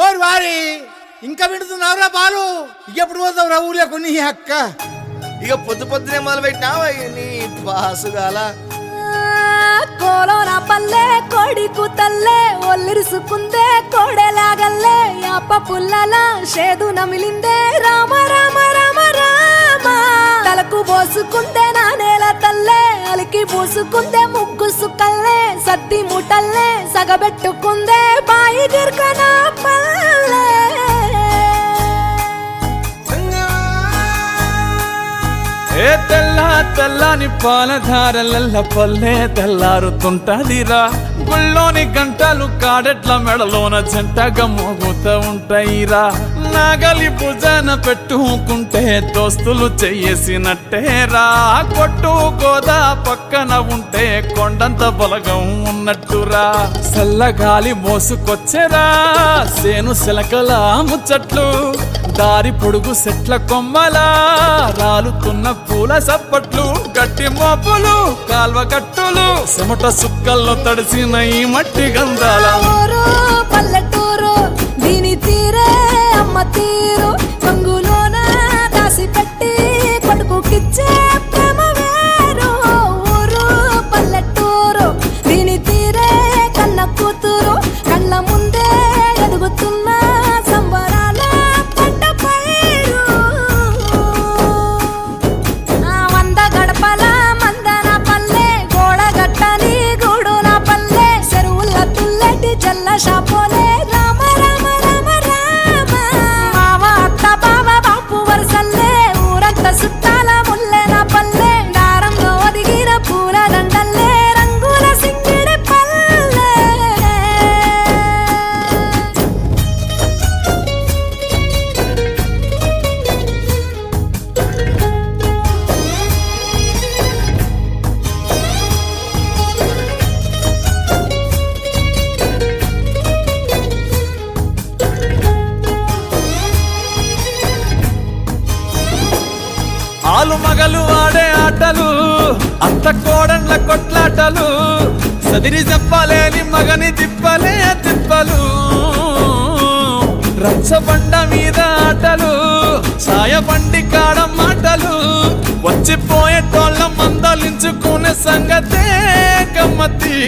ఓరి వారి ఇంకా వింటున్నావురా బాలు, ఎప్పుడు పోతావు రా ఊళ్ళో కొన్ని అక్క? ఇక పొద్దు పొద్దునే మొదలు పెట్టినావా నీ బాసుగాల? కోలోన పల్లె కోడి కూతల్లే ఒల్లిరుసుకుందే కోడెలాగల్లే యాప పుల్లల షేదు నమిలిందే రామ రామ రామ రామ తలకు పోసుకుందే నా నేల తల్లే అలికి పూసుకుందే ముగ్గు సుక్కల్లే సద్ది ముటల్లే సగబెట్టుకుందే బాయి గిర్కన పల్లె. ఏ తెల్ల తెల్లని పాలధారలల్ల పల్లె తెల్లారుతుంటదిరా, గుళ్ళోని గంటలు కాడెట్ల మెడలోన జంటగా మోగుతూ ఉంటాయిరా. నాగలి భుజాన పెట్టుకుంటే దోస్తులు చెయ్యేసినట్టేరా, కొట్టు గోదా పక్కన ఉంటే కొండంత బలగం ఉన్నట్టురా. చల్లగాలి మోసుకొచ్చెరా సేను శిలకల ముచ్చట్లు, దారి పొడుగు సెట్ల కొమ్మలా రాలుతున్న పూల సప్పట్లు, గట్టి మోపులు కాల్వ గట్టులు చెమట సుక్కల్లో తడిసిన ఈ మట్టి గంధాల పల్లెటూరు దీని తీరే అమ్మ తీరు కంగులోన దాసి పెట్టి కొడుకుకిచ్చే ప్రేమ వేరు. ఊరు పల్లెటూరు దీని తీరే కన్న కూతురు కళ్ళ ముందే ఎదుగుతున్న సంబరాల పంట పైరు. వంద గడపల మందన పల్లె గోడగట్టని గూడున పల్లె చెరువుల తుల్లటి జల్ల షాపోలే రామ రామ రామ రామ మావ అత్త బావ బాపు వరసల్లే ఊరంత సుట్టాల ముల్లెన పల్లె దారంలో ఒదిగిన పూల దండల్లే రంగుల సింగిడి పల్లె. ఆలు మగలు ఆడే ఆటలు అత్త కోడన్ల కొట్లాటలు, సదిరి చెప్పలేని మగని తిప్పలే తిప్పలు. రచ్చబండ మీద ఆటలు ఛాయ బండి కాడ మాటలు, వచ్చిపోయేటోళ్ళ మందలించుకునే సంగతే గమ్మతి.